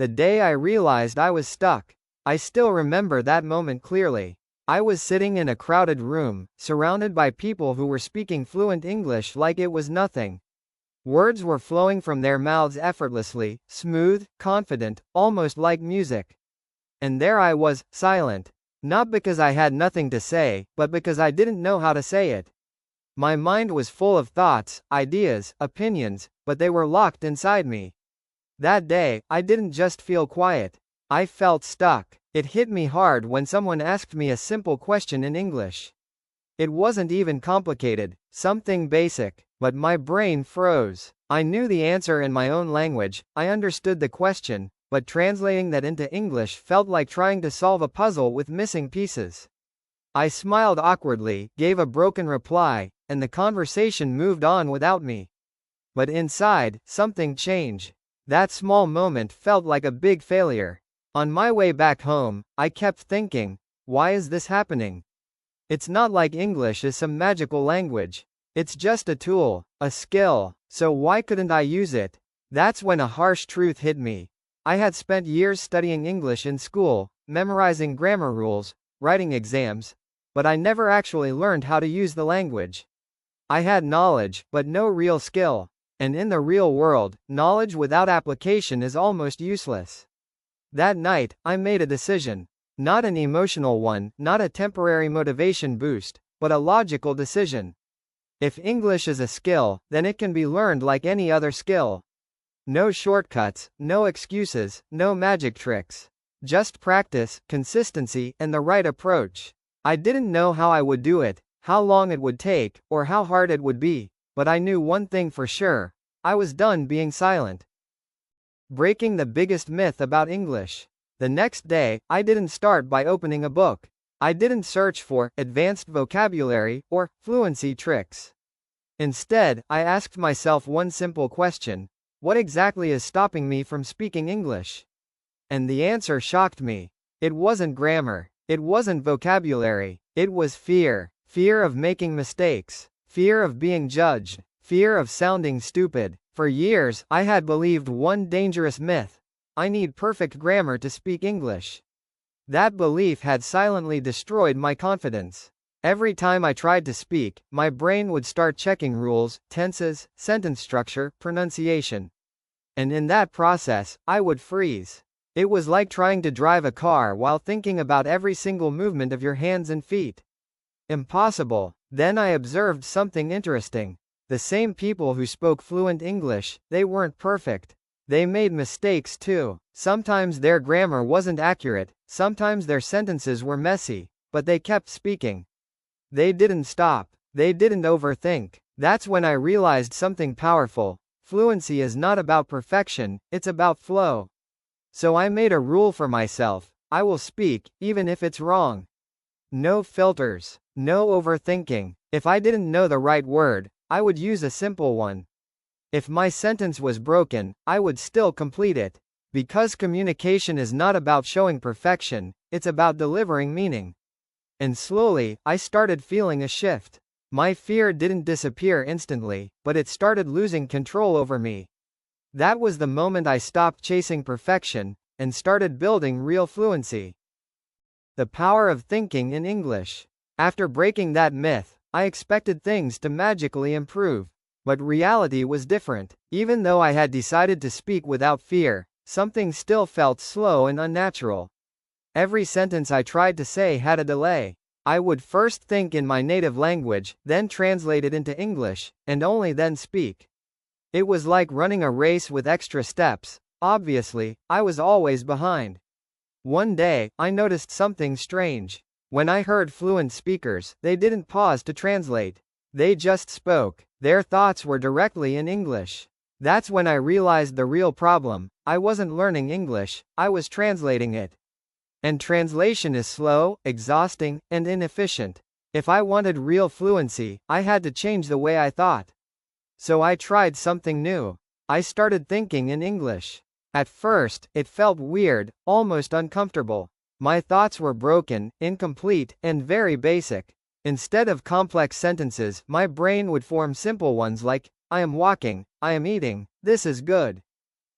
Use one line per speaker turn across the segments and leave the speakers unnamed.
The day I realized I was stuck. I still remember that moment clearly. I was sitting in a crowded room, surrounded by people who were speaking fluent English like it was nothing. Words were flowing from their mouths effortlessly, smooth, confident, almost like music. And there I was, silent. Not because I had nothing to say, but because I didn't know how to say it. My mind was full of thoughts, ideas, opinions, but they were locked inside me. That day, I didn't just feel quiet. I felt stuck. It hit me hard when someone asked me a simple question in English. It wasn't even complicated, something basic, but my brain froze. I knew the answer in my own language, I understood the question, but translating that into English felt like trying to solve a puzzle with missing pieces. I smiled awkwardly, gave a broken reply, and the conversation moved on without me. But inside, something changed. That small moment felt like a big failure. On my way back home, I kept thinking, why is this happening? It's not like English is some magical language. It's just a tool, a skill, so why couldn't I use it? That's when a harsh truth hit me. I had spent years studying English in school, memorizing grammar rules, writing exams, but I never actually learned how to use the language. I had knowledge, but no real skill. And in the real world, knowledge without application is almost useless. That night, I made a decision. Not an emotional one, not a temporary motivation boost, but a logical decision. If English is a skill, then it can be learned like any other skill. No shortcuts, no excuses, no magic tricks. Just practice, consistency, and the right approach. I didn't know how I would do it, how long it would take, or how hard it would be, but I knew one thing for sure. I was done being silent. Breaking the biggest myth about English. The next day, I didn't start by opening a book. I didn't search for advanced vocabulary or fluency tricks. Instead, I asked myself one simple question: what exactly is stopping me from speaking English? And the answer shocked me. It wasn't grammar. It wasn't vocabulary. It was fear. Fear of making mistakes. Fear of being judged. Fear of sounding stupid. For years, I had believed one dangerous myth: I need perfect grammar to speak English. That belief had silently destroyed my confidence. Every time I tried to speak, my brain would start checking rules, tenses, sentence structure, pronunciation. And in that process, I would freeze. It was like trying to drive a car while thinking about every single movement of your hands and feet. Impossible. Then I observed something interesting. The same people who spoke fluent English, they weren't perfect. They made mistakes too. Sometimes their grammar wasn't accurate, sometimes their sentences were messy, but they kept speaking. They didn't stop. They didn't overthink. That's when I realized something powerful. Fluency is not about perfection, it's about flow. So I made a rule for myself: I will speak, even if it's wrong. No filters. No overthinking. If I didn't know the right word, I would use a simple one. If my sentence was broken, I would still complete it. Because communication is not about showing perfection, it's about delivering meaning. And slowly, I started feeling a shift. My fear didn't disappear instantly, but it started losing control over me. That was the moment I stopped chasing perfection and started building real fluency. The power of thinking in English. After breaking that myth, I expected things to magically improve. But reality was different. Even though I had decided to speak without fear, something still felt slow and unnatural. Every sentence I tried to say had a delay. I would first think in my native language, then translate it into English, and only then speak. It was like running a race with extra steps. Obviously, I was always behind. One day, I noticed something strange. When I heard fluent speakers, they didn't pause to translate. They just spoke. Their thoughts were directly in English. That's when I realized the real problem. I wasn't learning English, I was translating it. And translation is slow, exhausting, and inefficient. If I wanted real fluency, I had to change the way I thought. So I tried something new. I started thinking in English. At first, it felt weird, almost uncomfortable. My thoughts were broken, incomplete, and very basic. Instead of complex sentences, my brain would form simple ones like, I am walking, I am eating, this is good.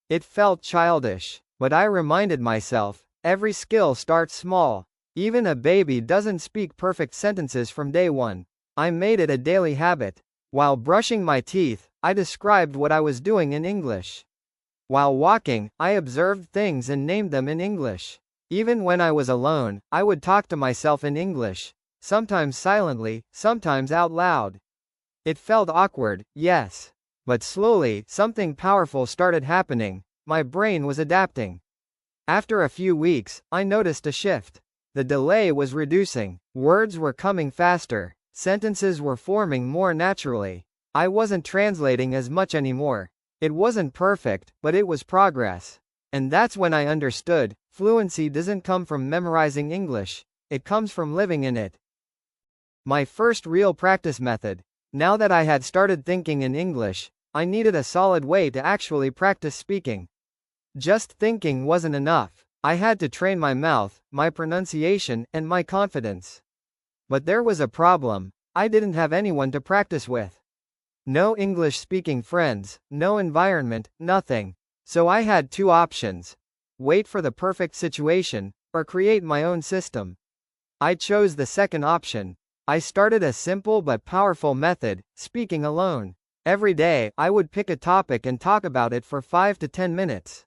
It felt childish. But I reminded myself, every skill starts small. Even a baby doesn't speak perfect sentences from day one. I made it a daily habit. While brushing my teeth, I described what I was doing in English. While walking, I observed things and named them in English. Even when I was alone, I would talk to myself in English, sometimes silently, sometimes out loud. It felt awkward, yes. But slowly, something powerful started happening. My brain was adapting. After a few weeks, I noticed a shift. The delay was reducing, words were coming faster, sentences were forming more naturally. I wasn't translating as much anymore. It wasn't perfect, but it was progress. And that's when I understood, fluency doesn't come from memorizing English, it comes from living in it. My first real practice method. Now that I had started thinking in English, I needed a solid way to actually practice speaking. Just thinking wasn't enough. I had to train my mouth, my pronunciation, and my confidence. But there was a problem. I didn't have anyone to practice with. No English-speaking friends, no environment, nothing. So I had two options. Wait for the perfect situation, or create my own system. I chose the second option. I started a simple but powerful method, speaking alone. Every day, I would pick a topic and talk about it for 5 to 10 minutes.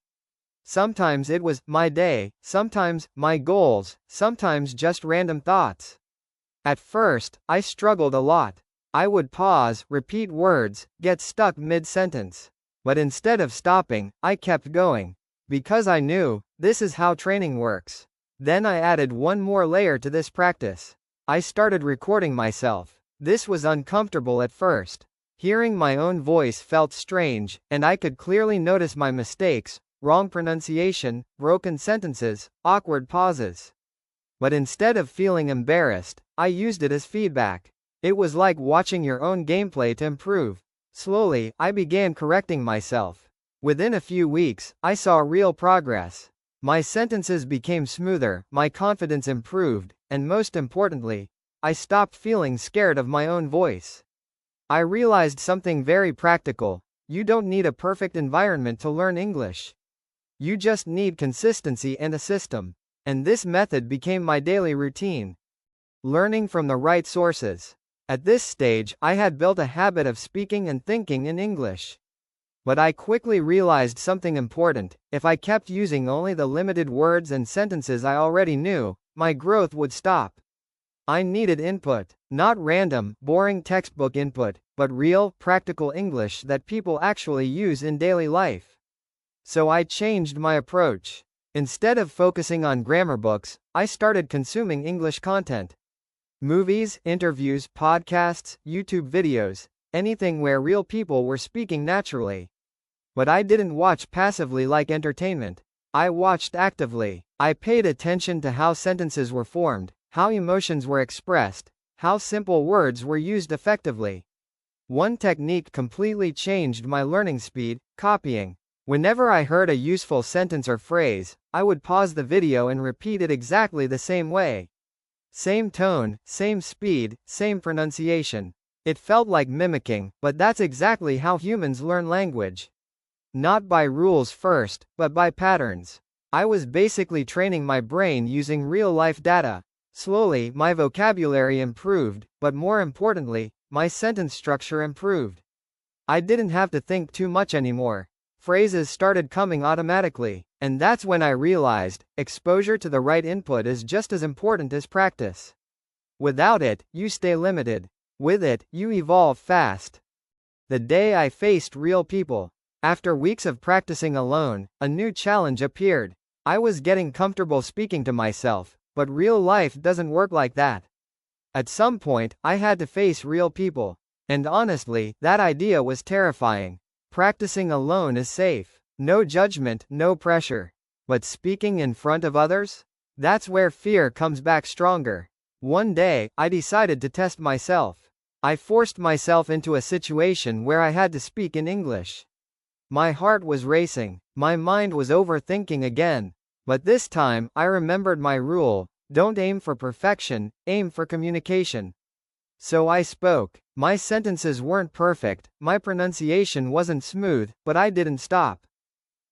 Sometimes it was my day, sometimes my goals, sometimes just random thoughts. At first, I struggled a lot. I would pause, repeat words, get stuck mid-sentence. But instead of stopping, I kept going. Because I knew, this is how training works. Then I added one more layer to this practice. I started recording myself. This was uncomfortable at first. Hearing my own voice felt strange, and I could clearly notice my mistakes, wrong pronunciation, broken sentences, awkward pauses. But instead of feeling embarrassed, I used it as feedback. It was like watching your own gameplay to improve. Slowly, I began correcting myself. Within a few weeks, I saw real progress. My sentences became smoother, my confidence improved, and most importantly, I stopped feeling scared of my own voice. I realized something very practical. You don't need a perfect environment to learn English. You just need consistency and a system. And this method became my daily routine. Learning from the right sources. At this stage, I had built a habit of speaking and thinking in English. But I quickly realized something important. If I kept using only the limited words and sentences I already knew, my growth would stop. I needed input. Not random, boring textbook input, but real, practical English that people actually use in daily life. So I changed my approach. Instead of focusing on grammar books, I started consuming English content. Movies, interviews, podcasts, YouTube videos, anything where real people were speaking naturally. But I didn't watch passively like entertainment. I watched actively. I paid attention to how sentences were formed, how emotions were expressed, how simple words were used effectively. One technique completely changed my learning speed: copying. Whenever I heard a useful sentence or phrase, I would pause the video and repeat it exactly the same way. Same tone, same speed, same pronunciation. It felt like mimicking, but that's exactly how humans learn language. Not by rules first, but by patterns. I was basically training my brain using real-life data. Slowly, my vocabulary improved, but more importantly, my sentence structure improved. I didn't have to think too much anymore. Phrases started coming automatically, and that's when I realized, exposure to the right input is just as important as practice. Without it, you stay limited. With it, you evolve fast. The day I faced real people. After weeks of practicing alone, a new challenge appeared. I was getting comfortable speaking to myself, but real life doesn't work like that. At some point, I had to face real people. And honestly, that idea was terrifying. Practicing alone is safe. No judgment, no pressure. But speaking in front of others? That's where fear comes back stronger. One day, I decided to test myself. I forced myself into a situation where I had to speak in English. My heart was racing. My mind was overthinking again. But this time, I remembered my rule: don't aim for perfection, aim for communication. So I spoke. My sentences weren't perfect, my pronunciation wasn't smooth, but I didn't stop.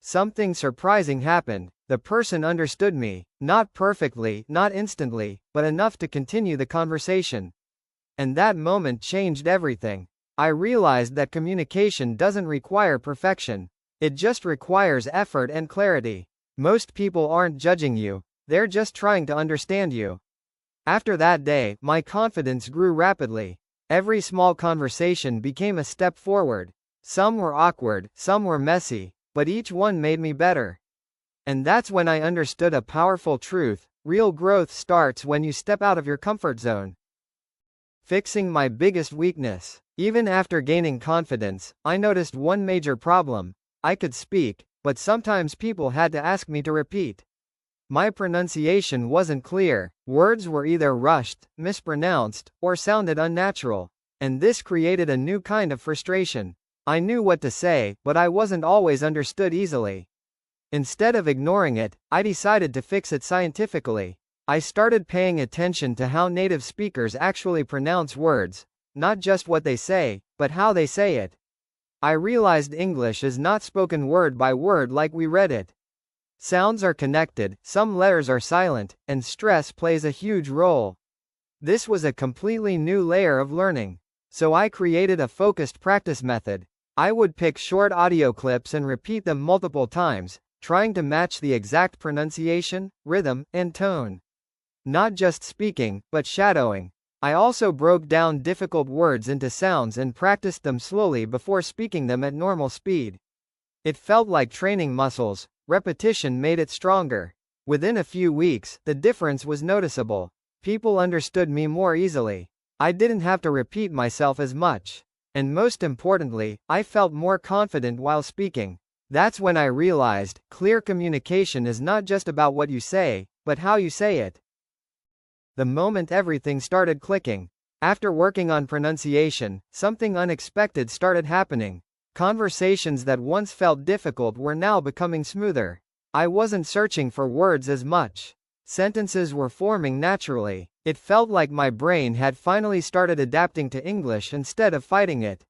Something surprising happened. The person understood me, not perfectly, not instantly, but enough to continue the conversation. And that moment changed everything. I realized that communication doesn't require perfection. It just requires effort and clarity. Most people aren't judging you, they're just trying to understand you. After that day, my confidence grew rapidly. Every small conversation became a step forward. Some were awkward, some were messy, but each one made me better. And that's when I understood a powerful truth: real growth starts when you step out of your comfort zone. Fixing my biggest weakness. Even after gaining confidence, I noticed one major problem. I could speak, but sometimes people had to ask me to repeat. My pronunciation wasn't clear, words were either rushed, mispronounced, or sounded unnatural. And this created a new kind of frustration. I knew what to say, but I wasn't always understood easily. Instead of ignoring it, I decided to fix it scientifically. I started paying attention to how native speakers actually pronounce words, not just what they say, but how they say it. I realized English is not spoken word by word like we read it. Sounds are connected, some letters are silent, and stress plays a huge role. This was a completely new layer of learning. So I created a focused practice method. I would pick short audio clips and repeat them multiple times, trying to match the exact pronunciation, rhythm, and tone. Not just speaking, but shadowing. I also broke down difficult words into sounds and practiced them slowly before speaking them at normal speed. It felt like training muscles. Repetition made it stronger. Within a few weeks, the difference was noticeable. People understood me more easily. I didn't have to repeat myself as much. And most importantly, I felt more confident while speaking. That's when I realized, clear communication is not just about what you say, but how you say it. The moment everything started clicking. After working on pronunciation, something unexpected started happening. Conversations that once felt difficult were now becoming smoother. I wasn't searching for words as much. Sentences were forming naturally. It felt like my brain had finally started adapting to English instead of fighting it.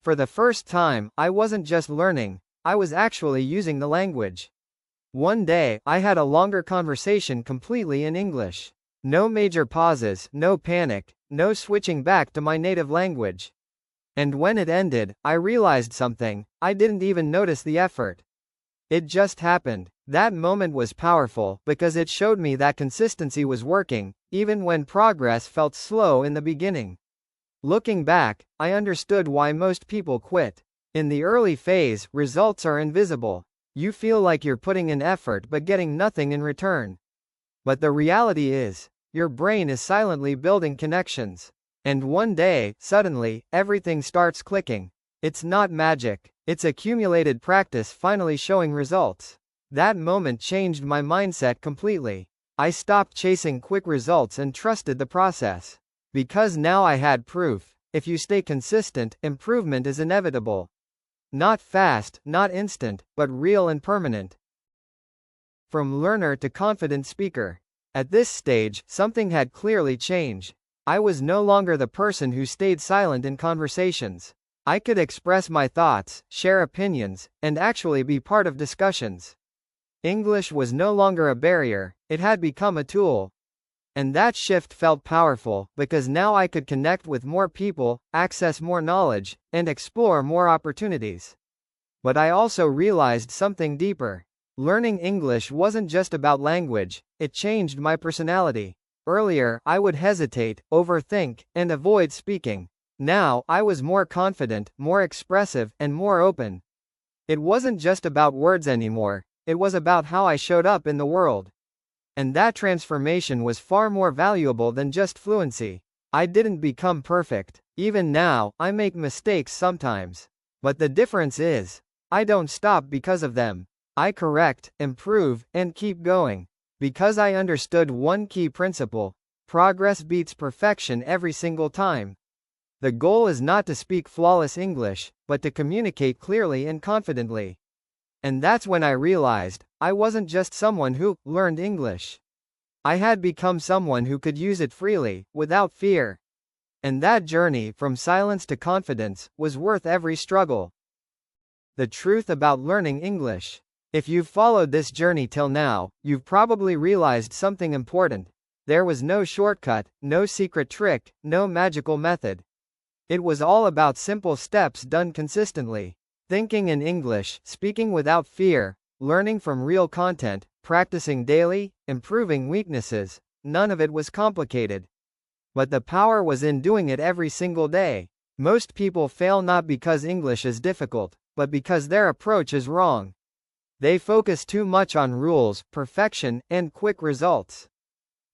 For the first time, I wasn't just learning, I was actually using the language. One day, I had a longer conversation completely in English. No major pauses, no panic, no switching back to my native language. And when it ended, I realized something. I didn't even notice the effort. It just happened. That moment was powerful because it showed me that consistency was working, even when progress felt slow in the beginning. Looking back, I understood why most people quit. In the early phase, results are invisible. You feel like you're putting in effort but getting nothing in return. But the reality is, your brain is silently building connections. And one day, suddenly, everything starts clicking. It's not magic. It's accumulated practice finally showing results. That moment changed my mindset completely. I stopped chasing quick results and trusted the process. Because now I had proof. If you stay consistent, improvement is inevitable. Not fast, not instant, but real and permanent. From learner to confident speaker. At this stage, something had clearly changed. I was no longer the person who stayed silent in conversations. I could express my thoughts, share opinions, and actually be part of discussions. English was no longer a barrier, it had become a tool. And that shift felt powerful, because now I could connect with more people, access more knowledge, and explore more opportunities. But I also realized something deeper. Learning English wasn't just about language, it changed my personality. Earlier, I would hesitate, overthink, and avoid speaking. Now, I was more confident, more expressive, and more open. It wasn't just about words anymore, it was about how I showed up in the world. And that transformation was far more valuable than just fluency. I didn't become perfect. Even now, I make mistakes sometimes. But the difference is, I don't stop because of them. I correct, improve, and keep going. Because I understood one key principle: progress beats perfection every single time. The goal is not to speak flawless English, but to communicate clearly and confidently. And that's when I realized, I wasn't just someone who learned English. I had become someone who could use it freely, without fear. And that journey, from silence to confidence, was worth every struggle. The truth about learning English. If you've followed this journey till now, you've probably realized something important. There was no shortcut, no secret trick, no magical method. It was all about simple steps done consistently. Thinking in English, speaking without fear, learning from real content, practicing daily, improving weaknesses. None of it was complicated. But the power was in doing it every single day. Most people fail not because English is difficult, but because their approach is wrong. They focus too much on rules, perfection, and quick results.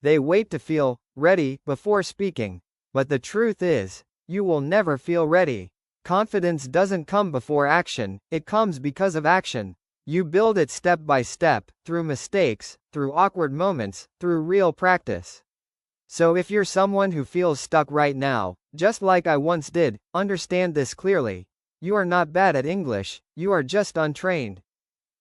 They wait to feel ready before speaking. But the truth is, you will never feel ready. Confidence doesn't come before action, it comes because of action. You build it step by step, through mistakes, through awkward moments, through real practice. So if you're someone who feels stuck right now, just like I once did, understand this clearly. You are not bad at English, you are just untrained.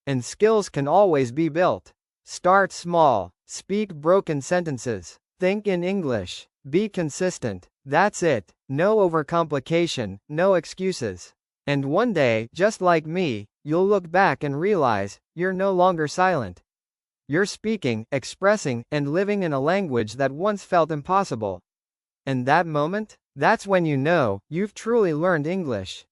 And skills can always be built. Start small, speak broken sentences, think in English, be consistent. That's it. No overcomplication, no excuses. And one day, just like me, you'll look back and realize, you're no longer silent. You're speaking, expressing, and living in a language that once felt impossible. And that moment? That's when you know, you've truly learned English.